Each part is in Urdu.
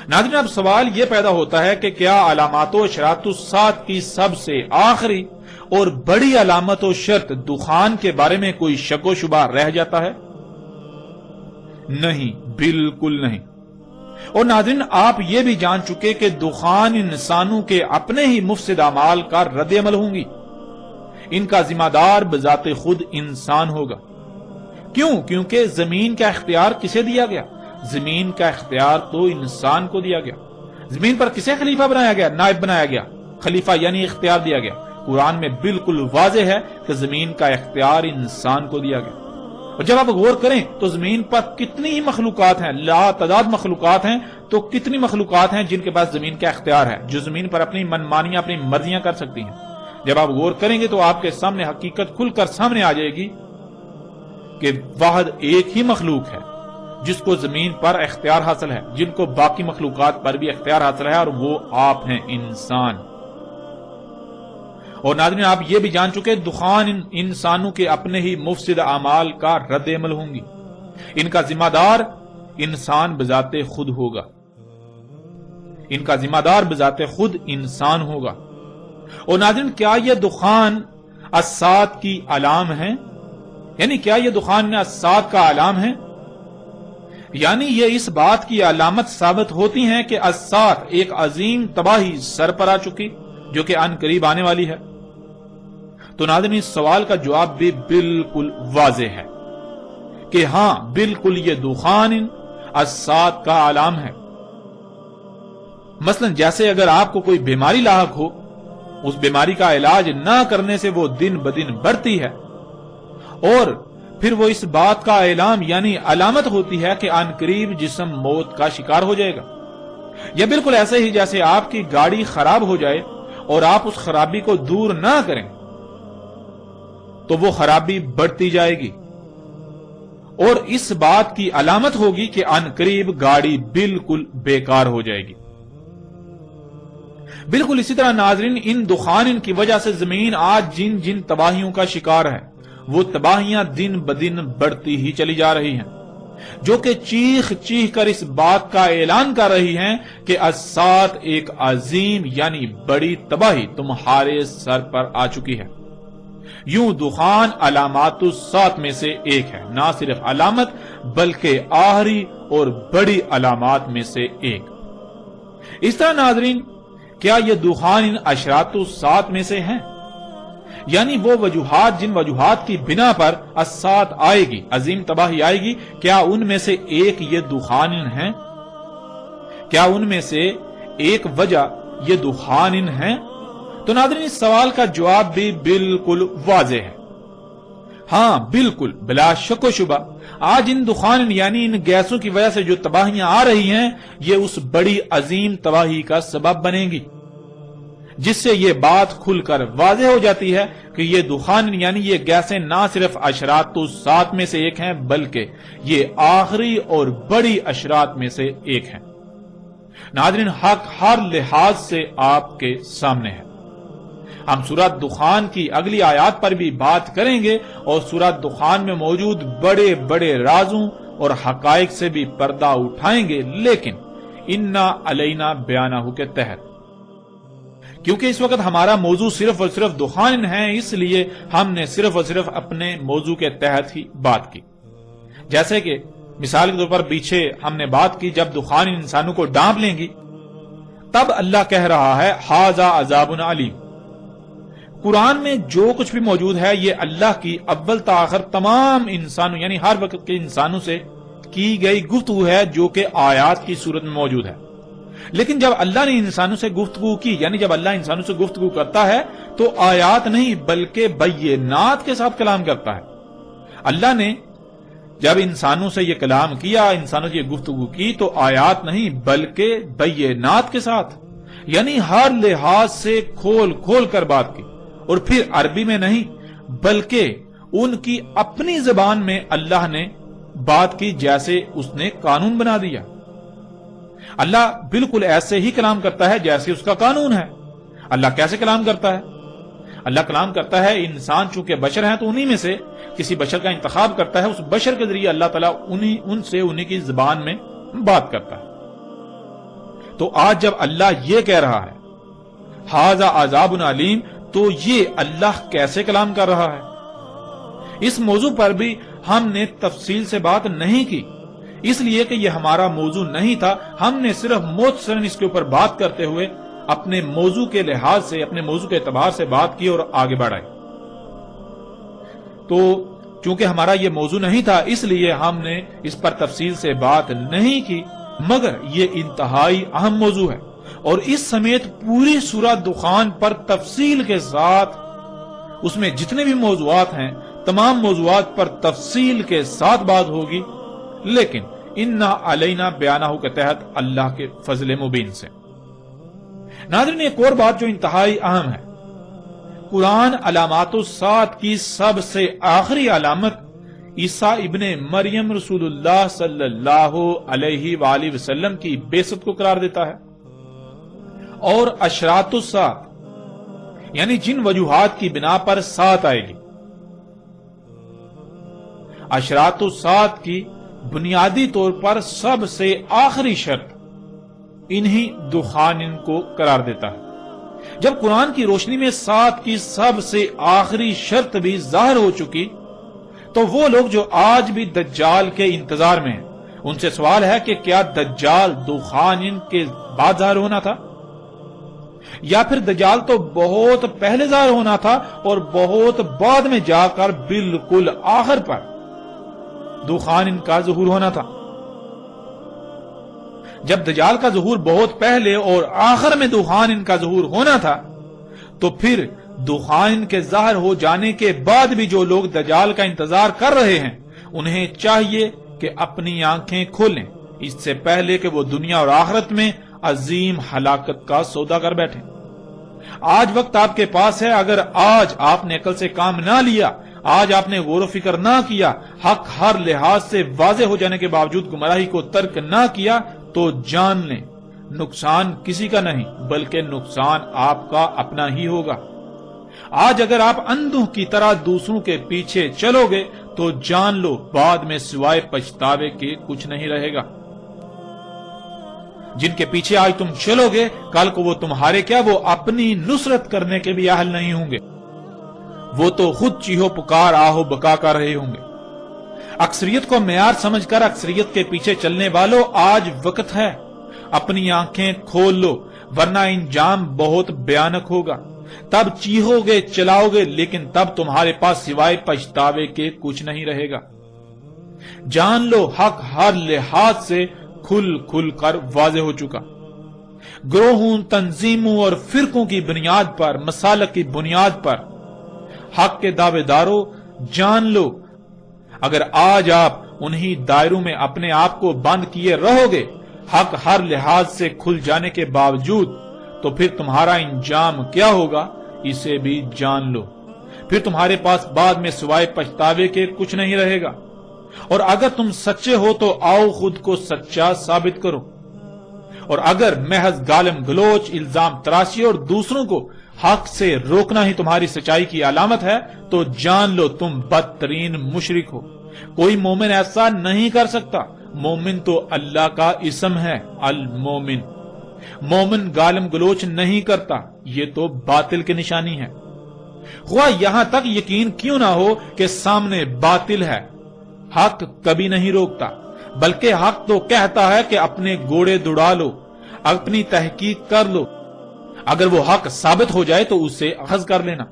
ناظرین، اب سوال یہ پیدا ہوتا ہے کہ کیا علامات و اشراط الساعت کی سب سے آخری اور بڑی علامت و شرط دخان کے بارے میں کوئی شک و شبہ رہ جاتا ہے؟ نہیں، بالکل نہیں۔ اور ناظرین، آپ یہ بھی جان چکے کہ دخان انسانوں کے اپنے ہی مفسد اعمال کا رد عمل ہوں گی۔ ان کا ذمہ دار بذات خود انسان ہوگا۔ کیوں؟ کیونکہ زمین کا اختیار کسے دیا گیا؟ زمین کا اختیار تو انسان کو دیا گیا۔ زمین پر کسے خلیفہ بنایا گیا؟ نائب بنایا گیا۔ خلیفہ یعنی اختیار دیا گیا۔ قرآن میں بالکل واضح ہے کہ زمین کا اختیار انسان کو دیا گیا۔ اور جب آپ غور کریں تو زمین پر کتنی ہی مخلوقات ہیں، لا تعداد مخلوقات ہیں، تو کتنی مخلوقات ہیں جن کے پاس زمین کا اختیار ہے، جو زمین پر اپنی منمانیاں، اپنی مرضیاں کر سکتی ہیں۔ جب آپ غور کریں گے تو آپ کے سامنے حقیقت کھل کر سامنے آ جائے گی کہ واحد ایک ہی مخلوق ہے جس کو زمین پر اختیار حاصل ہے، جن کو باقی مخلوقات پر بھی اختیار حاصل ہے، اور وہ آپ ہیں، انسان۔ اور ناظرین، آپ یہ بھی جان چکے دخان انسانوں کے اپنے ہی مفسد اعمال کا رد عمل ہوں گی۔ ان کا ذمہ دار انسان بذات خود ہوگا۔ ان کا ذمہ دار بذات خود انسان ہوگا۔ اور ناظرین، کیا یہ دخان الساعت کی علام ہے؟ یعنی کیا یہ دخان الساعت کا علام ہے؟ یعنی یہ اس بات کی علامت ثابت ہوتی ہیں کہ الساعت ایک عظیم تباہی سر پر آ چکی جو کہ ان قریب آنے والی ہے۔ تو ناظرین، اس سوال کا جواب بھی بالکل واضح ہے کہ ہاں، بالکل یہ دخان الساعت کا علام ہے۔ مثلا جیسے اگر آپ کو کوئی بیماری لاحق ہو، اس بیماری کا علاج نہ کرنے سے وہ دن بدن بڑھتی ہے، اور پھر وہ اس بات کا اعلام یعنی علامت ہوتی ہے کہ ان قریب جسم موت کا شکار ہو جائے گا۔ یا بالکل ایسے ہی جیسے آپ کی گاڑی خراب ہو جائے اور آپ اس خرابی کو دور نہ کریں تو وہ خرابی بڑھتی جائے گی، اور اس بات کی علامت ہوگی کہ ان قریب گاڑی بالکل بیکار ہو جائے گی۔ بالکل اسی طرح ناظرین، ان دخان کی وجہ سے زمین آج جن جن تباہیوں کا شکار ہے، وہ تباہیاں دن بدن بڑھتی ہی چلی جا رہی ہیں، جو کہ چیخ چیخ کر اس بات کا اعلان کر رہی ہیں کہ الساعت ایک عظیم یعنی بڑی تباہی تمہارے سر پر آ چکی ہے۔ یوں دخان علامات الساعت میں سے ایک ہے، نہ صرف علامت بلکہ آخری اور بڑی علامات میں سے ایک۔ اس طرح ناظرین، کیا یہ دخان اشراط الساعت میں سے ہیں؟ یعنی وہ وجوہات جن وجوہات کی بنا پر الساعت آئے گی، عظیم تباہی آئے گی، کیا ان میں سے ایک یہ دخان ہیں؟ کیا ان میں سے ایک وجہ یہ دخان ہیں؟ تو ناظرین، اس سوال کا جواب بھی بالکل واضح ہے۔ ہاں، بالکل بلا شک و شبہ آج ان دخان یعنی ان گیسوں کی وجہ سے جو تباہیاں آ رہی ہیں، یہ اس بڑی عظیم تباہی کا سبب بنیں گی، جس سے یہ بات کھل کر واضح ہو جاتی ہے کہ یہ دخان یعنی یہ گیسیں نہ صرف اشراط الساعت میں سے ایک ہیں بلکہ یہ آخری اور بڑی اشراط میں سے ایک ہیں۔ ناظرین، حق ہر لحاظ سے آپ کے سامنے ہے۔ ہم سورہ دخان کی اگلی آیات پر بھی بات کریں گے اور سورہ دخان میں موجود بڑے بڑے رازوں اور حقائق سے بھی پردہ اٹھائیں گے، لیکن انا علینا بیانہ کے تحت، کیونکہ اس وقت ہمارا موضوع صرف اور صرف دخان ہے، اس لیے ہم نے صرف اور صرف اپنے موضوع کے تحت ہی بات کی۔ جیسے کہ مثال کے طور پر پیچھے ہم نے بات کی جب دخان انسانوں کو ڈانپ لیں گی، تب اللہ کہہ رہا ہے ھذا عذاب علیم۔ قرآن میں جو کچھ بھی موجود ہے یہ اللہ کی اول تا آخر تمام انسانوں یعنی ہر وقت کے انسانوں سے کی گئی گفتگو ہے، جو کہ آیات کی صورت میں موجود ہے۔ لیکن جب اللہ نے انسانوں سے گفتگو کی، یعنی جب اللہ انسانوں سے گفتگو کرتا ہے تو آیات نہیں بلکہ بینات کے ساتھ کلام کرتا ہے۔ اللہ نے جب انسانوں سے یہ کلام کیا، انسانوں سے یہ گفتگو کی، تو آیات نہیں بلکہ بینات کے ساتھ، یعنی ہر لحاظ سے کھول کھول کر بات کی، اور پھر عربی میں نہیں بلکہ ان کی اپنی زبان میں اللہ نے بات کی جیسے اس نے قانون بنا دیا۔ اللہ بالکل ایسے ہی کلام کرتا ہے جیسے اس کا قانون ہے۔ اللہ کیسے کلام کرتا ہے؟ اللہ کلام کرتا ہے، انسان چونکہ بشر ہیں تو انہی میں سے کسی بشر کا انتخاب کرتا ہے، اس بشر کے ذریعے اللہ تعالیٰ انہی کی زبان میں بات کرتا ہے۔ تو آج جب اللہ یہ کہہ رہا ہے ھذا عذاب علیم، تو یہ اللہ کیسے کلام کر رہا ہے؟ اس موضوع پر بھی ہم نے تفصیل سے بات نہیں کی، اس لیے کہ یہ ہمارا موضوع نہیں تھا۔ ہم نے صرف مختصراً اس کے اوپر بات کرتے ہوئے اپنے موضوع کے لحاظ سے، اپنے موضوع کے اعتبار سے بات کی اور آگے بڑھائی۔ تو چونکہ ہمارا یہ موضوع نہیں تھا، اس لیے ہم نے اس پر تفصیل سے بات نہیں کی، مگر یہ انتہائی اہم موضوع ہے، اور اس سمیت پوری سورہ دخان پر تفصیل کے ساتھ اس میں جتنے بھی موضوعات ہیں، تمام موضوعات پر تفصیل کے ساتھ بات ہوگی، لیکن انا علینا بیانہ کے تحت اللہ کے فضل مبین سے۔ ناظرین، ایک اور بات جو انتہائی اہم ہے، قرآن علامات الساعت کی سب سے آخری علامت عیسیٰ ابن مریم رسول اللہ صلی اللہ علیہ وآلہ وسلم کی بعثت کو قرار دیتا ہے، اور اشراط الساعت یعنی جن وجوہات کی بنا پر ساعت آئے گی، اشراط الساعت کی بنیادی طور پر سب سے آخری شرط انہی دخان کو قرار دیتا ہے۔ جب قرآن کی روشنی میں ساعت کی سب سے آخری شرط بھی ظاہر ہو چکی، تو وہ لوگ جو آج بھی دجال کے انتظار میں ہیں، ان سے سوال ہے کہ کیا دجال دخان کے بعد ظاہر ہونا تھا، یا پھر دجال تو بہت پہلے ظاہر ہونا تھا اور بہت بعد میں جا کر بالکل آخر پر دخان کا ظہور ہونا تھا؟ جب دجال کا ظہور بہت پہلے اور آخر میں دخان کا ظہور ہونا تھا، تو پھر دخان کے ظاہر ہو جانے کے بعد بھی جو لوگ دجال کا انتظار کر رہے ہیں، انہیں چاہیے کہ اپنی آنکھیں کھولیں اس سے پہلے کہ وہ دنیا اور آخرت میں عظیم ہلاکت کا سودا کر بیٹھیں۔ آج وقت آپ کے پاس ہے، اگر آج آپ نے عقل سے کام نہ لیا، آج آپ نے غور و فکر نہ کیا، حق ہر لحاظ سے واضح ہو جانے کے باوجود گمراہی کو ترک نہ کیا، تو جان لیں نقصان کسی کا نہیں بلکہ نقصان آپ کا اپنا ہی ہوگا۔ آج اگر آپ اندھوں کی طرح دوسروں کے پیچھے چلو گے تو جان لو بعد میں سوائے پچھتاوے کے کچھ نہیں رہے گا۔ جن کے پیچھے آج تم چلو گے، کل کو وہ تمہارے کیا، وہ اپنی نصرت کرنے کے بھی اہل نہیں ہوں گے، وہ تو خود چیہو پکار آہو بکا کر رہے ہوں گے۔ اکثریت کو معیار سمجھ کر اکثریت کے پیچھے چلنے والوں، آج وقت ہے، اپنی آنکھیں کھول لو، ورنہ انجام بہت بھیانک ہوگا۔ تب چیہو گے، چلاؤ گے، لیکن تب تمہارے پاس سوائے پچھتاوے کے کچھ نہیں رہے گا۔ جان لو حق ہر لحاظ سے کھل کھل کر واضح ہو چکا۔ گروہوں، تنظیموں اور فرقوں کی بنیاد پر، مسالک کی بنیاد پر حق کے دعوے داروں، جان لو اگر آج آپ انہی دائروں میں اپنے آپ کو بند کیے رہو گے حق ہر لحاظ سے کھل جانے کے باوجود، تو پھر تمہارا انجام کیا ہوگا اسے بھی جان لو۔ پھر تمہارے پاس بعد میں سوائے پچھتاوے کے کچھ نہیں رہے گا۔ اور اگر تم سچے ہو تو آؤ خود کو سچا ثابت کرو، اور اگر محض گالم گلوچ، الزام تراشی اور دوسروں کو حق سے روکنا ہی تمہاری سچائی کی علامت ہے، تو جان لو تم بدترین مشرک ہو۔ کوئی مومن ایسا نہیں کر سکتا۔ مومن تو اللہ کا اسم ہے، المومن۔ مومن گالم گلوچ نہیں کرتا، یہ تو باطل کی نشانی ہے۔ خواہ یہاں تک یقین کیوں نہ ہو کہ سامنے باطل ہے، حق کبھی نہیں روکتا، بلکہ حق تو کہتا ہے کہ اپنے گھوڑے دوڑا لو، اپنی تحقیق کر لو، اگر وہ حق ثابت ہو جائے تو اسے اخذ کر لینا۔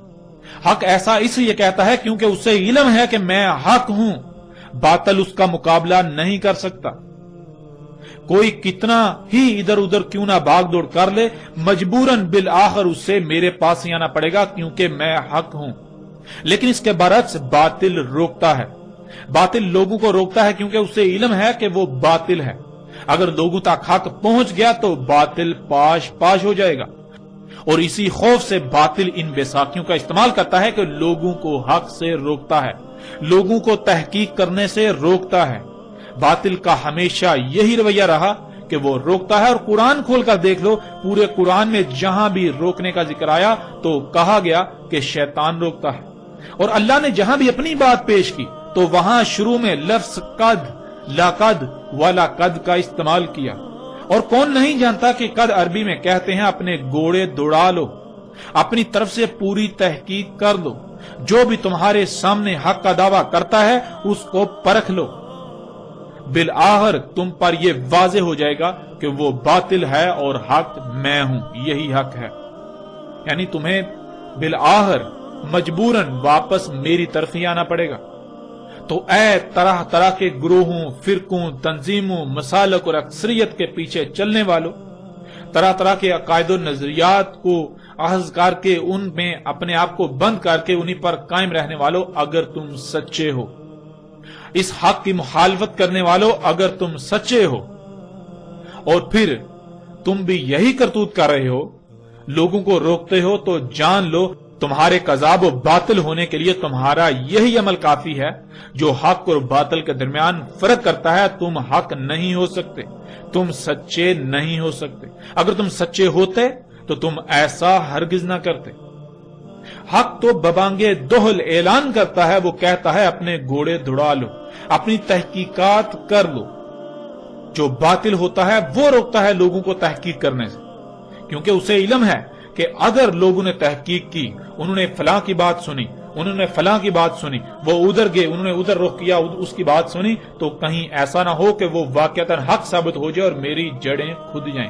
حق ایسا اس لیے کہتا ہے کیونکہ اسے علم ہے کہ میں حق ہوں، باطل اس کا مقابلہ نہیں کر سکتا۔ کوئی کتنا ہی ادھر ادھر کیوں نہ بھاگ دوڑ کر لے، مجبوراً بالآخر اسے میرے پاس ہی آنا پڑے گا، کیونکہ میں حق ہوں۔ لیکن اس کے برعکس باطل روکتا ہے۔ باطل لوگوں کو روکتا ہے کیونکہ اسے علم ہے کہ وہ باطل ہے۔ اگر لوگوں تک حق پہنچ گیا تو باطل پاش پاش ہو جائے گا، اور اسی خوف سے باطل ان بیساکھیوں کا استعمال کرتا ہے کہ لوگوں کو حق سے روکتا ہے، لوگوں کو تحقیق کرنے سے روکتا ہے۔ باطل کا ہمیشہ یہی رویہ رہا کہ وہ روکتا ہے، اور قرآن کھول کر دیکھ لو، پورے قرآن میں جہاں بھی روکنے کا ذکر آیا تو کہا گیا کہ شیطان روکتا ہے، اور اللہ نے جہاں بھی اپنی بات پیش کی تو وہاں شروع میں لفظ قد، لقد وَلَقَدْ کا استعمال کیا، اور کون نہیں جانتا کہ قد عربی میں کہتے ہیں اپنے گھوڑے دوڑا لو، اپنی طرف سے پوری تحقیق کر لو، جو بھی تمہارے سامنے حق کا دعویٰ کرتا ہے اس کو پرکھ لو، بالآخر تم پر یہ واضح ہو جائے گا کہ وہ باطل ہے اور حق میں ہوں، یہی حق ہے۔ یعنی تمہیں بالآخر مجبوراً واپس میری طرف ہی آنا پڑے گا۔ تو اے طرح طرح کے گروہوں، فرقوں، تنظیموں، مسالک اور اکثریت کے پیچھے چلنے والوں، طرح طرح کے عقائد و نظریات کو اخذ کر کے ان میں اپنے آپ کو بند کر کے انہی پر قائم رہنے والوں، اگر تم سچے ہو، اس حق کی مخالفت کرنے والوں اگر تم سچے ہو، اور پھر تم بھی یہی کرتوت کر رہے ہو، لوگوں کو روکتے ہو، تو جان لو تمہارے کذاب و باطل ہونے کے لیے تمہارا یہی عمل کافی ہے جو حق اور باطل کے درمیان فرق کرتا ہے۔ تم حق نہیں ہو سکتے، تم سچے نہیں ہو سکتے۔ اگر تم سچے ہوتے تو تم ایسا ہرگز نہ کرتے۔ حق تو ببانگے دہل اعلان کرتا ہے، وہ کہتا ہے اپنے گھوڑے دوڑا لو، اپنی تحقیقات کر لو۔ جو باطل ہوتا ہے وہ روکتا ہے لوگوں کو تحقیق کرنے سے، کیونکہ اسے علم ہے کہ اگر لوگوں نے تحقیق کی، انہوں نے فلاں کی بات سنی، انہوں نے فلاں کی بات سنی، وہ ادھر گئے، انہوں نے ادھر رخ کیا، اس کی بات سنی، تو کہیں ایسا نہ ہو کہ وہ واقعتاً حق ثابت ہو جائے اور میری جڑیں کھد جائیں۔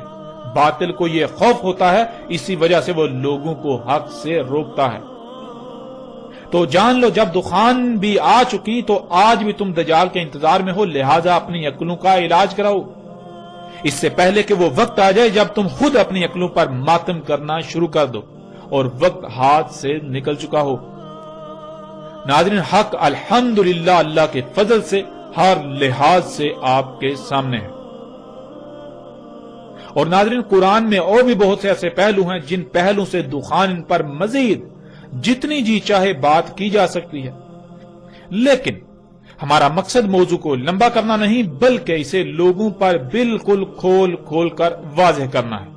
باطل کو یہ خوف ہوتا ہے، اسی وجہ سے وہ لوگوں کو حق سے روکتا ہے۔ تو جان لو جب دخان بھی آ چکی تو آج بھی تم دجال کے انتظار میں ہو، لہذا اپنی عقلوں کا علاج کراؤ، اس سے پہلے کہ وہ وقت آ جائے جب تم خود اپنی عقلوں پر ماتم کرنا شروع کر دو اور وقت ہاتھ سے نکل چکا ہو۔ ناظرین، حق الحمدللہ اللہ کے فضل سے ہر لحاظ سے آپ کے سامنے ہے۔ اور ناظرین، قرآن میں اور بھی بہت سے ایسے پہلو ہیں جن پہلو سے دخان پر مزید جتنی جی چاہے بات کی جا سکتی ہے، لیکن ہمارا مقصد موضوع کو لمبا کرنا نہیں بلکہ اسے لوگوں پر بالکل کھول کھول کر واضح کرنا ہے،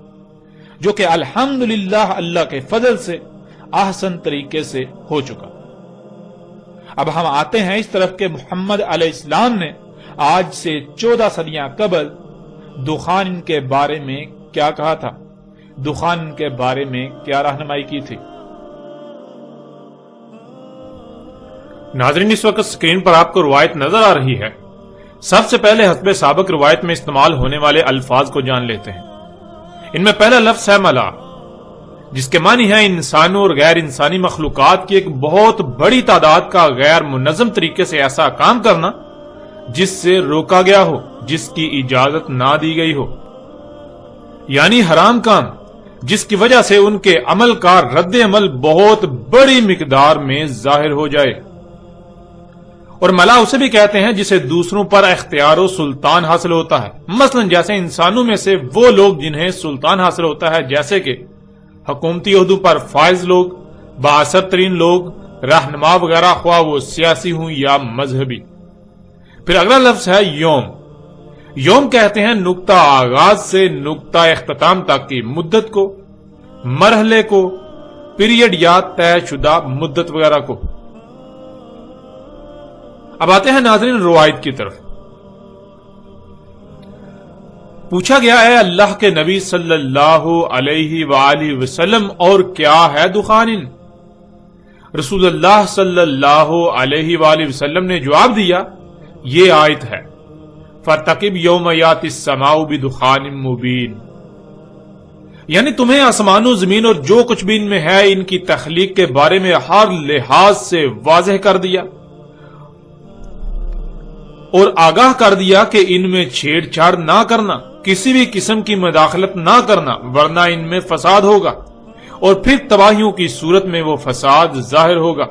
جو کہ الحمدللہ اللہ کے فضل سے احسن طریقے سے ہو چکا۔ اب ہم آتے ہیں اس طرف کہ محمد علیہ السلام نے آج سے 14 صدیاں قبل دخان کے بارے میں کیا کہا تھا، دخان کے بارے میں کیا رہنمائی کی تھی۔ ناظرین، اس وقت سکرین پر آپ کو روایت نظر آ رہی ہے۔ سب سے پہلے حسب سابق روایت میں استعمال ہونے والے الفاظ کو جان لیتے ہیں۔ ان میں پہلا لفظ ہے ملا، جس کے معنی ہے انسانوں اور غیر انسانی مخلوقات کی ایک بہت بڑی تعداد کا غیر منظم طریقے سے ایسا کام کرنا جس سے روکا گیا ہو، جس کی اجازت نہ دی گئی ہو، یعنی حرام کام، جس کی وجہ سے ان کے عمل کا رد عمل بہت بڑی مقدار میں ظاہر ہو جائے۔ اور ملا اسے بھی کہتے ہیں جسے دوسروں پر اختیار و سلطان حاصل ہوتا ہے، مثلا جیسے انسانوں میں سے وہ لوگ جنہیں سلطان حاصل ہوتا ہے، جیسے کہ حکومتی عہدوں پر فائز لوگ، بااثر ترین لوگ، رہنما وغیرہ، خواہ وہ سیاسی ہوں یا مذہبی۔ پھر اگلا لفظ ہے یوم۔ یوم کہتے ہیں نقطہ آغاز سے نقطہ اختتام تک کی مدت کو، مرحلے کو، پیریڈ یا طے شدہ مدت وغیرہ کو۔ اب آتے ہیں ناظرین روایت کی طرف۔ پوچھا گیا ہے اللہ کے نبی صلی اللہ علیہ وآلہ وسلم، اور کیا ہے دخان؟ رسول اللہ صلی اللہ علیہ وآلہ وسلم نے جواب دیا، یہ آیت ہے، فَارْتَقِبْ يَوْمَ يَأْتِي السَّمَاءُ بِدُخَانٍ مُبِينٍ، یعنی تمہیں آسمان و زمین اور جو کچھ بھی ان میں ہے ان کی تخلیق کے بارے میں ہر لحاظ سے واضح کر دیا اور آگاہ کر دیا کہ ان میں چھیڑ چھاڑ نہ کرنا، کسی بھی قسم کی مداخلت نہ کرنا، ورنہ ان میں فساد ہوگا اور پھر تباہیوں کی صورت میں وہ فساد ظاہر ہوگا۔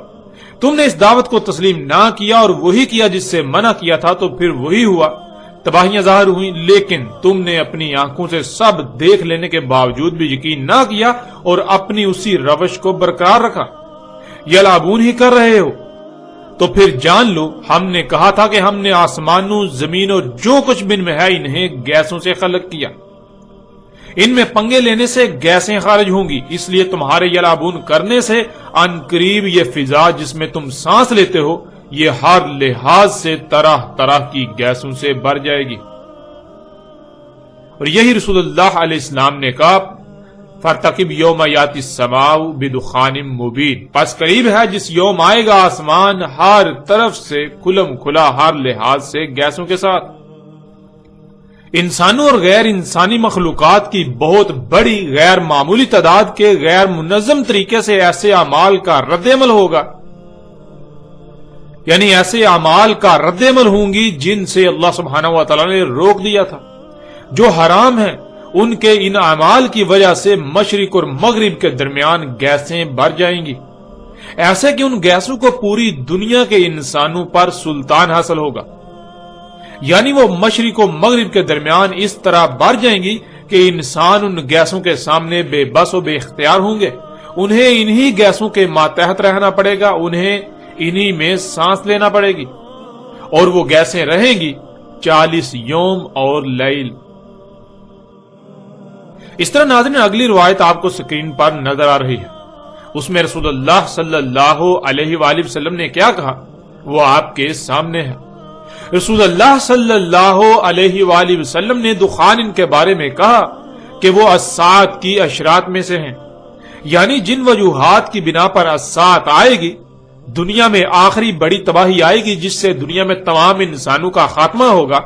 تم نے اس دعوت کو تسلیم نہ کیا اور وہی کیا جس سے منع کیا تھا، تو پھر وہی ہوا، تباہیاں ظاہر ہوئیں، لیکن تم نے اپنی آنکھوں سے سب دیکھ لینے کے باوجود بھی یقین نہ کیا اور اپنی اسی روش کو برقرار رکھا، یلعبون ہی کر رہے ہو۔ تو پھر جان لو ہم نے کہا تھا کہ ہم نے آسمانوں، زمین اور جو کچھ بن میں ہے انہیں گیسوں سے خلق کیا، ان میں پنگے لینے سے گیسیں خارج ہوں گی، اس لیے تمہارے یلعبون کرنے سے ان قریب یہ فضا جس میں تم سانس لیتے ہو یہ ہر لحاظ سے طرح طرح کی گیسوں سے بھر جائے گی۔ اور یہی رسول اللہ علیہ السلام نے کہا فارتقب یوم یاتی السماء بدخان مبین، پس قریب ہے جس یوم آئے گا آسمان ہر طرف سے کھلم کھلا ہر لحاظ سے گیسوں کے ساتھ۔ انسانوں اور غیر انسانی مخلوقات کی بہت بڑی غیر معمولی تعداد کے غیر منظم طریقے سے ایسے اعمال کا رد عمل ہوگا، یعنی ایسے اعمال کا رد عمل ہوں گی جن سے اللہ سبحانہ و تعالی نے روک دیا تھا، جو حرام ہیں۔ ان کے ان اعمال کی وجہ سے مشرق اور مغرب کے درمیان گیسیں بھر جائیں گی، ایسے کہ ان گیسوں کو پوری دنیا کے انسانوں پر سلطان حاصل ہوگا، یعنی وہ مشرق و مغرب کے درمیان اس طرح بھر جائیں گی کہ انسان ان گیسوں کے سامنے بے بس و بے اختیار ہوں گے۔ انہیں انہی گیسوں کے ماتحت رہنا پڑے گا، انہیں انہی میں سانس لینا پڑے گی، اور وہ گیسیں رہیں گی 40 یوم اور لیل۔ اس طرح ناظرین اگلی روایت آپ کو سکرین پر نظر آ رہی ہے، اس میں رسول اللہ صلی اللہ علیہ وآلہ وسلم نے کیا کہا وہ آپ کے سامنے ہے۔ رسول اللہ صلی اللہ علیہ وآلہ وسلم نے دخان کے بارے میں کہا کہ وہ الساعۃ کی اشراط میں سے ہیں، یعنی جن وجوہات کی بنا پر الساعۃ آئے گی، دنیا میں آخری بڑی تباہی آئے گی جس سے دنیا میں تمام انسانوں کا خاتمہ ہوگا،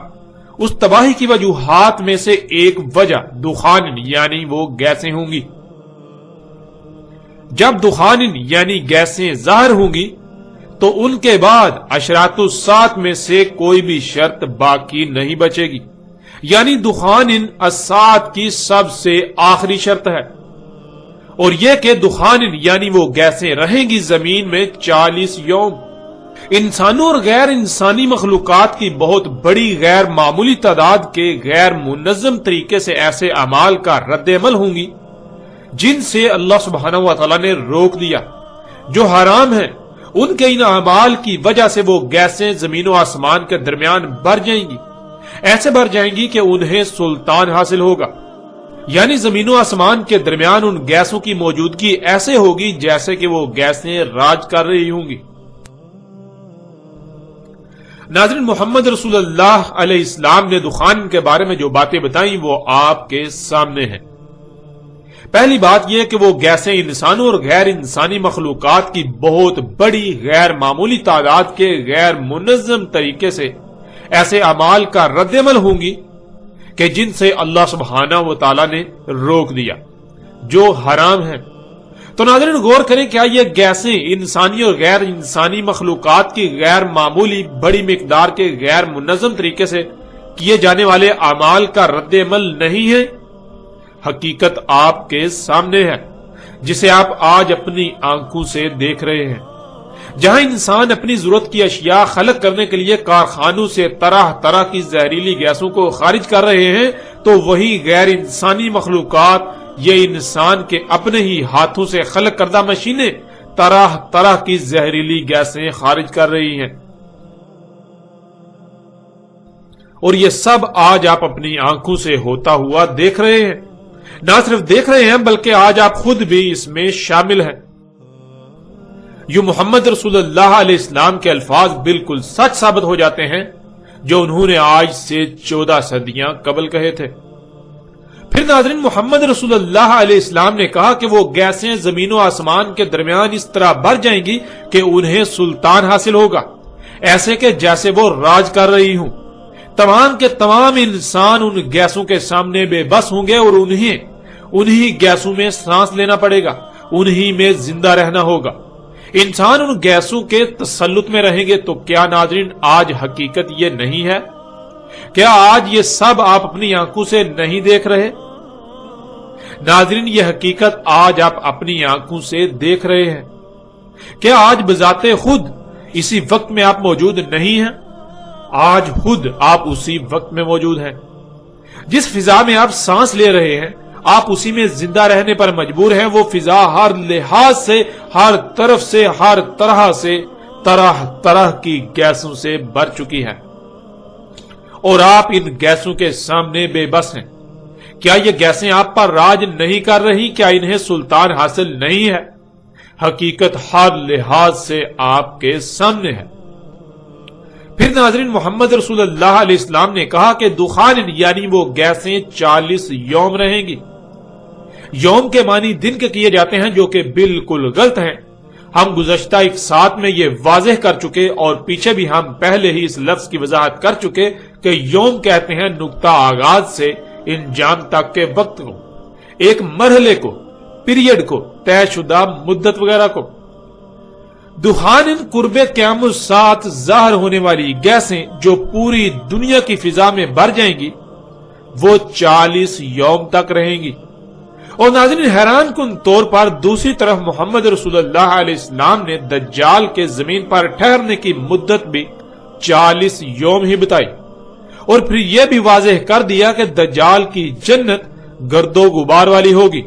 اس تباہی کی وجوہات میں سے ایک وجہ دخان یعنی وہ گیسیں ہوں گی۔ جب دخان یعنی گیسیں ظاہر ہوں گی تو ان کے بعد اشراط الساعۃ میں سے کوئی بھی شرط باقی نہیں بچے گی، یعنی دخان الساعۃ کی سب سے آخری شرط ہے، اور یہ کہ دخان یعنی وہ گیسیں رہیں گی زمین میں 40 یوم۔ انسانوں اور غیر انسانی مخلوقات کی بہت بڑی غیر معمولی تعداد کے غیر منظم طریقے سے ایسے اعمال کا رد عمل ہوں گی جن سے اللہ سبحانہ و تعالی نے روک دیا، جو حرام ہیں۔ ان کے ان اعمال کی وجہ سے وہ گیسیں زمین و آسمان کے درمیان بھر جائیں گی، ایسے بھر جائیں گی کہ انہیں سلطان حاصل ہوگا، یعنی زمین و آسمان کے درمیان ان گیسوں کی موجودگی ایسے ہوگی جیسے کہ وہ گیسیں راج کر رہی ہوں گی۔ ناظرین، محمد رسول اللہ علیہ السلام نے دخان کے بارے میں جو باتیں بتائیں وہ آپ کے سامنے ہیں۔ پہلی بات یہ کہ وہ گیسیں انسانوں اور غیر انسانی مخلوقات کی بہت بڑی غیر معمولی تعداد کے غیر منظم طریقے سے ایسے اعمال کا رد عمل ہوں گی کہ جن سے اللہ سبحانہ و تعالی نے روک دیا، جو حرام ہیں۔ تو ناظرین غور کریں، کیا یہ گیسیں انسانی اور غیر انسانی مخلوقات کی غیر معمولی بڑی مقدار کے غیر منظم طریقے سے کیے جانے والے اعمال کا رد عمل نہیں ہے؟ حقیقت آپ کے سامنے ہے، جسے آپ آج اپنی آنکھوں سے دیکھ رہے ہیں۔ جہاں انسان اپنی ضرورت کی اشیاء خلق کرنے کے لیے کارخانوں سے طرح طرح کی زہریلی گیسوں کو خارج کر رہے ہیں، تو وہی غیر انسانی مخلوقات یہ انسان کے اپنے ہی ہاتھوں سے خلق کردہ مشینیں طرح طرح کی زہریلی گیسیں خارج کر رہی ہیں، اور یہ سب آج آپ اپنی آنکھوں سے ہوتا ہوا دیکھ رہے ہیں۔ نہ صرف دیکھ رہے ہیں بلکہ آج آپ خود بھی اس میں شامل ہیں۔ یوں محمد رسول اللہ علیہ السلام کے الفاظ بالکل سچ ثابت ہو جاتے ہیں جو انہوں نے آج سے 14 صدیاں قبل کہے تھے۔ پھر ناظرین، محمد رسول اللہ علیہ السلام نے کہا کہ وہ گیسیں زمین و آسمان کے درمیان اس طرح بھر جائیں گی کہ انہیں سلطان حاصل ہوگا، ایسے کہ جیسے وہ راج کر رہی ہوں۔ تمام کے تمام انسان ان گیسوں کے سامنے بے بس ہوں گے، اور انہی گیسوں میں سانس لینا پڑے گا، انہی میں زندہ رہنا ہوگا۔ انسان ان گیسوں کے تسلط میں رہیں گے۔ تو کیا ناظرین آج حقیقت یہ نہیں ہے؟ کیا آج یہ سب آپ اپنی آنکھوں سے نہیں دیکھ رہے؟ ناظرین، یہ حقیقت آج آپ اپنی آنکھوں سے دیکھ رہے ہیں۔ کیا آج بذات خود اسی وقت میں آپ موجود نہیں ہیں؟ آج خود آپ اسی وقت میں موجود ہیں۔ جس فضا میں آپ سانس لے رہے ہیں، آپ اسی میں زندہ رہنے پر مجبور ہیں۔ وہ فضا ہر لحاظ سے، ہر طرف سے، ہر طرح سے، طرح طرح کی گیسوں سے بھر چکی ہے، اور آپ ان گیسوں کے سامنے بے بس ہیں۔ کیا یہ گیسیں آپ پر راج نہیں کر رہی؟ کیا انہیں سلطان حاصل نہیں ہے؟ حقیقت ہر لحاظ سے آپ کے سامنے ہے۔ پھر ناظرین محمد رسول اللہ علیہ السلام نے کہا کہ دخان یعنی وہ گیسیں 40 یوم رہیں گی. یوم کے معنی دن کے کیے جاتے ہیں جو کہ بالکل غلط ہیں. ہم گزشتہ ایک ساتھ میں یہ واضح کر چکے اور پیچھے بھی ہم پہلے ہی اس لفظ کی وضاحت کر چکے کہ یوم کہتے ہیں نقطہ آغاز سے انجام تک کے وقت کو، ایک مرحلے کو، پیریڈ کو، طے شدہ مدت وغیرہ کو. دخان قرب قیام الساعت ظاہر ہونے والی گیسیں جو پوری دنیا کی فضا میں بھر جائیں گی وہ 40 یوم تک رہیں گی. اور ناظرین حیران کن طور پر دوسری طرف محمد رسول اللہ علیہ السلام نے دجال کے زمین پر ٹھہرنے کی مدت بھی 40 یوم ہی بتائی، اور پھر یہ بھی واضح کر دیا کہ دجال کی جنت گرد و غبار والی ہوگی.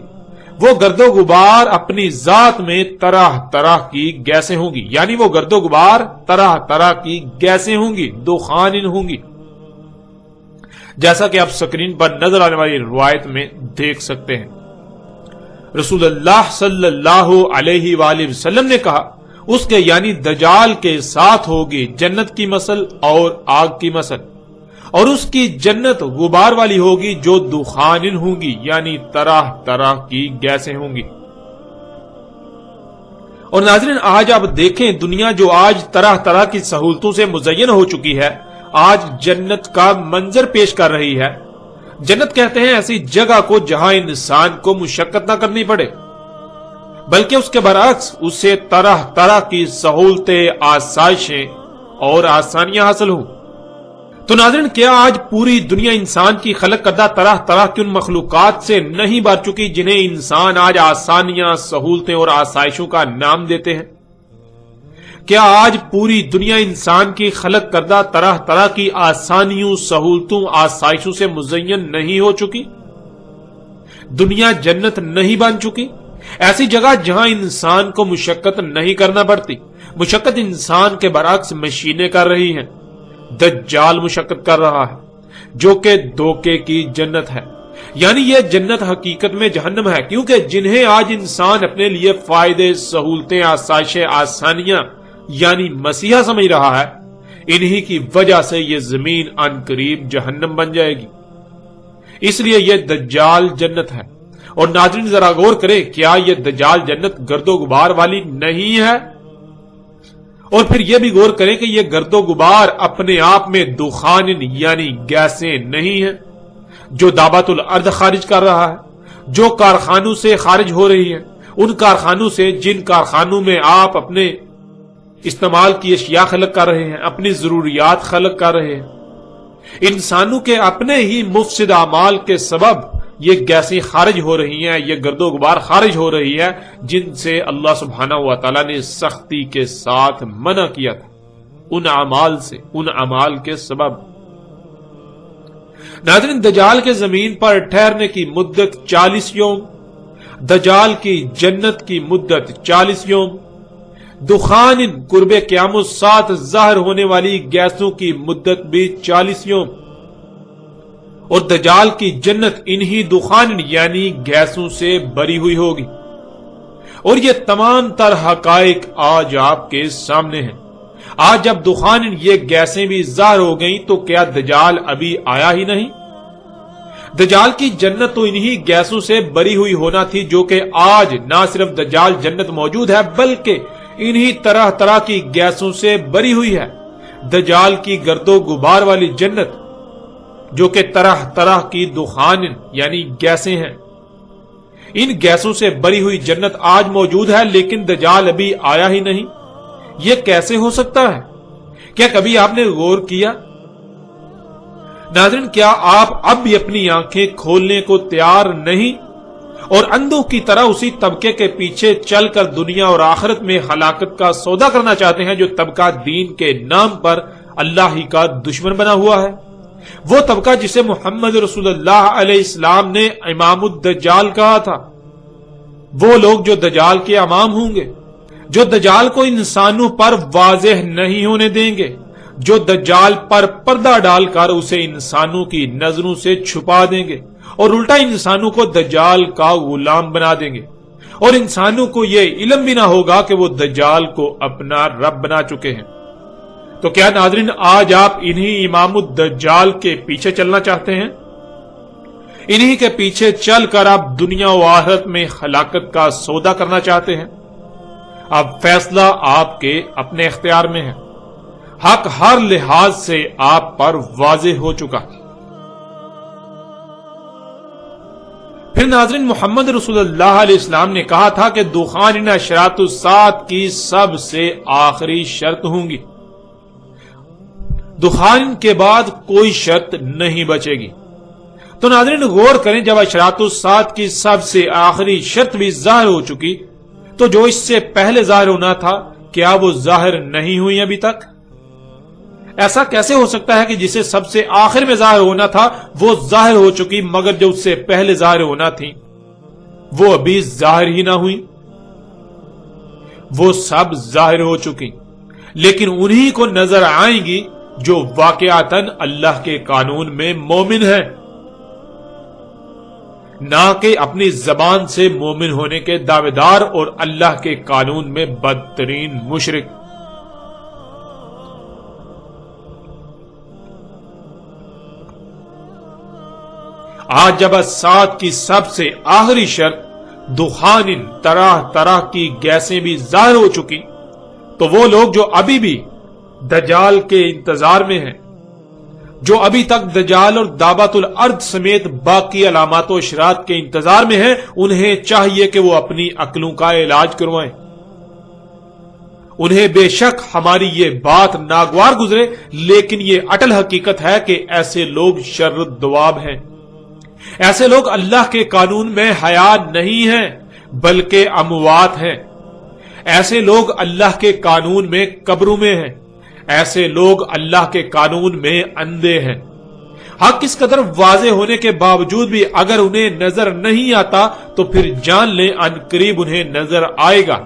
وہ گرد و غبار اپنی ذات میں طرح طرح کی گیسیں ہوں گی، یعنی وہ گرد و غبار طرح طرح کی گیسیں ہوں گی، دخان ہوں گی، جیسا کہ آپ سکرین پر نظر آنے والی روایت میں دیکھ سکتے ہیں. رسول اللہ صلی اللہ علیہ وآلہ وسلم نے کہا اس کے یعنی دجال کے ساتھ ہوگی جنت کی مثل اور آگ کی مثل، اور اس کی جنت غبار والی ہوگی جو دخان ہوں گی، یعنی طرح طرح کی گیسیں ہوں گی. اور ناظرین آج آپ دیکھیں دنیا جو آج طرح طرح کی سہولتوں سے مزین ہو چکی ہے، آج جنت کا منظر پیش کر رہی ہے. جنت کہتے ہیں ایسی جگہ کو جہاں انسان کو مشقت نہ کرنی پڑے، بلکہ اس کے برعکس اسے طرح طرح کی سہولتیں، آسائشیں اور آسانیاں حاصل ہوں. تو ناظرین کیا آج پوری دنیا انسان کی خلق کردہ طرح طرح کی ان مخلوقات سے نہیں بھر چکی جنہیں انسان آج آسانیاں، سہولتیں اور آسائشوں کا نام دیتے ہیں؟ کیا آج پوری دنیا انسان کی خلق کردہ طرح طرح کی آسانیوں، سہولتوں، آسائشوں سے مزین نہیں ہو چکی؟ دنیا جنت نہیں بن چکی؟ ایسی جگہ جہاں انسان کو مشقت نہیں کرنا پڑتی. مشقت انسان کے برعکس مشینیں کر رہی ہیں. دجال مشقت کر رہا ہے جو کہ دھوکے کی جنت ہے، یعنی یہ جنت حقیقت میں جہنم ہے، کیونکہ جنہیں آج انسان اپنے لیے فائدے، سہولتیں، آسائشیں، آسانیاں یعنی مسیحا سمجھ رہا ہے، انہی کی وجہ سے یہ زمین ان قریب جہنم بن جائے گی. اس لیے یہ دجال جنت ہے. اور ناظرین ذرا غور کریں، کیا یہ دجال جنت گرد و غبار والی نہیں ہے؟ اور پھر یہ بھی غور کریں کہ یہ گرد و غبار اپنے آپ میں دخان یعنی گیسیں نہیں ہیں جو دابت الارض خارج کر رہا ہے، جو کارخانوں سے خارج ہو رہی ہے، ان کارخانوں سے جن کارخانوں میں آپ اپنے استعمال کی اشیاء خلق کر رہے ہیں، اپنی ضروریات خلق کر رہے ہیں. انسانوں کے اپنے ہی مفسد اعمال کے سبب یہ گیسیں خارج ہو رہی ہیں، یہ گرد و غبار خارج ہو رہی ہے جن سے اللہ سبحانہ و تعالی نے سختی کے ساتھ منع کیا تھا، ان اعمال سے، ان اعمال کے سبب. ناظرین دجال کے زمین پر ٹھہرنے کی مدت 40 یوم، دجال کی جنت کی مدت 40 یوم، دخان قرب قیام الساعت ظاہر ہونے والی گیسوں کی مدت بھی 40 یوم، اور دجال کی جنت انہی دخان یعنی گیسوں سے بری ہوئی ہوگی. اور یہ تمام تر حقائق آج آپ کے سامنے ہیں. آج جب دخان یہ گیسیں بھی ظاہر ہو گئیں تو کیا دجال ابھی آیا ہی نہیں؟ دجال کی جنت تو انہی گیسوں سے بری ہوئی ہونا تھی جو کہ آج نہ صرف دجال جنت موجود ہے بلکہ انہی طرح طرح کی گیسوں سے بری ہوئی ہے. دجال کی گرد و غبار والی جنت جو کہ طرح طرح کی دخان یعنی گیسیں ہیں، ان گیسوں سے بری ہوئی جنت آج موجود ہے لیکن دجال ابھی آیا ہی نہیں. یہ کیسے ہو سکتا ہے؟ کیا کبھی آپ نے غور کیا؟ ناظرین کیا آپ اب بھی اپنی آنکھیں کھولنے کو تیار نہیں اور اندھوں کی طرح اسی طبقے کے پیچھے چل کر دنیا اور آخرت میں ہلاکت کا سودا کرنا چاہتے ہیں جو طبقہ دین کے نام پر اللہ ہی کا دشمن بنا ہوا ہے؟ وہ طبقہ جسے محمد رسول اللہ علیہ السلام نے امام الدجال کہا تھا، وہ لوگ جو دجال کے امام ہوں گے، جو دجال کو انسانوں پر واضح نہیں ہونے دیں گے، جو دجال پر پردہ ڈال کر اسے انسانوں کی نظروں سے چھپا دیں گے اور الٹا انسانوں کو دجال کا غلام بنا دیں گے، اور انسانوں کو یہ علم بھی نہ ہوگا کہ وہ دجال کو اپنا رب بنا چکے ہیں. تو کیا ناظرین آج آپ انہی امام الدجال کے پیچھے چلنا چاہتے ہیں؟ انہی کے پیچھے چل کر آپ دنیا و آخرت میں ہلاکت کا سودا کرنا چاہتے ہیں؟ اب فیصلہ آپ کے اپنے اختیار میں ہے۔ حق ہر لحاظ سے آپ پر واضح ہو چکا۔ پھر ناظرین محمد رسول اللہ علیہ السلام نے کہا تھا کہ دخان ان اشراط الساعۃ کی سب سے آخری شرط ہوں گی۔ دخان کے بعد کوئی شرط نہیں بچے گی۔ تو ناظرین غور کریں، جب اشراط الساعۃ کی سب سے آخری شرط بھی ظاہر ہو چکی تو جو اس سے پہلے ظاہر ہونا تھا کیا وہ ظاہر نہیں ہوئی ابھی تک؟ ایسا کیسے ہو سکتا ہے کہ جسے سب سے آخر میں ظاہر ہونا تھا وہ ظاہر ہو چکی، مگر جو اس سے پہلے ظاہر ہونا تھی وہ ابھی ظاہر ہی نہ ہوئی؟ وہ سب ظاہر ہو چکی، لیکن انہی کو نظر آئیں گی جو واقعاتاً اللہ کے قانون میں مومن ہے، نہ کہ اپنی زبان سے مومن ہونے کے دعوے دار اور اللہ کے قانون میں بدترین مشرک۔ آج جب الساعۃ کی سب سے آخری شرط دخان، طرح طرح کی گیسیں بھی ظاہر ہو چکی، تو وہ لوگ جو ابھی بھی دجال کے انتظار میں ہیں، جو ابھی تک دجال اور دعوت الارض سمیت باقی علامات و اشراط کے انتظار میں ہیں، انہیں چاہیے کہ وہ اپنی عقلوں کا علاج کروائیں۔ انہیں بے شک ہماری یہ بات ناگوار گزرے، لیکن یہ اٹل حقیقت ہے کہ ایسے لوگ شر الدواب ہیں۔ ایسے لوگ اللہ کے قانون میں حیات نہیں ہیں بلکہ اموات ہیں۔ ایسے لوگ اللہ کے قانون میں قبروں میں ہیں۔ ایسے لوگ اللہ کے قانون میں اندھے ہیں۔ حق اس قدر واضح ہونے کے باوجود بھی اگر انہیں نظر نہیں آتا تو پھر جان لیں ان قریب انہیں نظر آئے گا،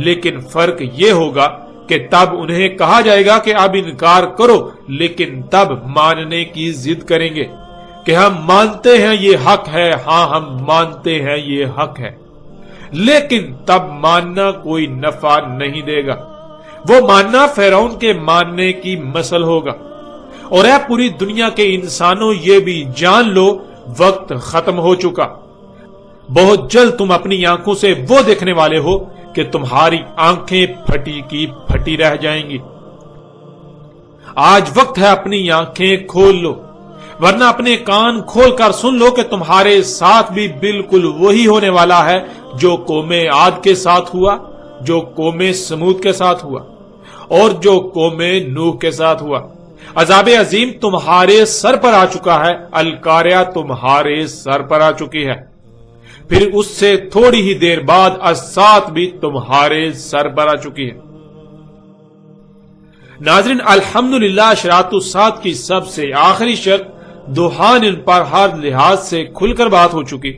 لیکن فرق یہ ہوگا کہ تب انہیں کہا جائے گا کہ اب انکار کرو، لیکن تب ماننے کی ضد کریں گے کہ ہم مانتے ہیں یہ حق ہے، ہاں ہم مانتے ہیں یہ حق ہے، لیکن تب ماننا کوئی نفع نہیں دے گا۔ وہ ماننا فرعون کے ماننے کی مثل ہوگا۔ اور اے پوری دنیا کے انسانوں، یہ بھی جان لو وقت ختم ہو چکا۔ بہت جلد تم اپنی آنکھوں سے وہ دیکھنے والے ہو کہ تمہاری آنکھیں پھٹی کی پھٹی رہ جائیں گی۔ آج وقت ہے اپنی آنکھیں کھول لو، ورنہ اپنے کان کھول کر سن لو کہ تمہارے ساتھ بھی بالکل وہی ہونے والا ہے جو قوم عاد کے ساتھ ہوا، جو قوم سمود کے ساتھ ہوا، اور جو قوم نوح کے ساتھ ہوا۔ عذاب عظیم تمہارے سر پر آ چکا ہے، القاریہ تمہارے سر پر آ چکی ہے، پھر اس سے تھوڑی ہی دیر بعد الساعۃ بھی تمہارے سر پر آ چکی ہے۔ ناظرین الحمدللہ اشراط الساعۃ کی سب سے آخری شرط دخان ان پر ہر لحاظ سے کھل کر بات ہو چکی،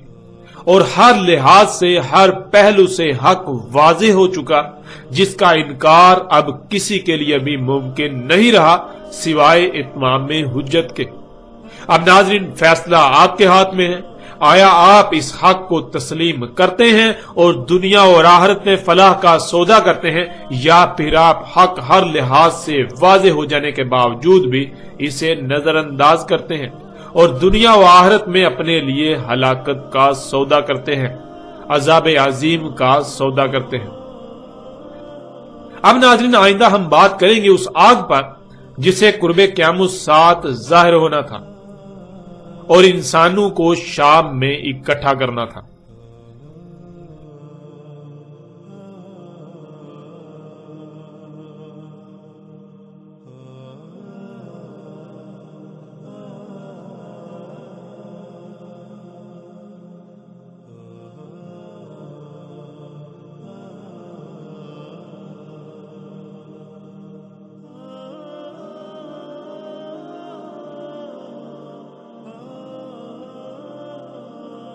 اور ہر لحاظ سے ہر پہلو سے حق واضح ہو چکا، جس کا انکار اب کسی کے لیے بھی ممکن نہیں رہا سوائے اتمام حجت کے۔ اب ناظرین فیصلہ آپ کے ہاتھ میں ہے، آیا آپ اس حق کو تسلیم کرتے ہیں اور دنیا اور آخرت میں فلاح کا سودا کرتے ہیں، یا پھر آپ حق ہر لحاظ سے واضح ہو جانے کے باوجود بھی اسے نظر انداز کرتے ہیں اور دنیا و آخرت میں اپنے لیے ہلاکت کا سودا کرتے ہیں، عذاب عظیم کا سودا کرتے ہیں۔ اب ناظرین آئندہ ہم بات کریں گے اس آگ پر جسے قرب قیام الساعۃ ظاہر ہونا تھا اور انسانوں کو شام میں اکٹھا کرنا تھا۔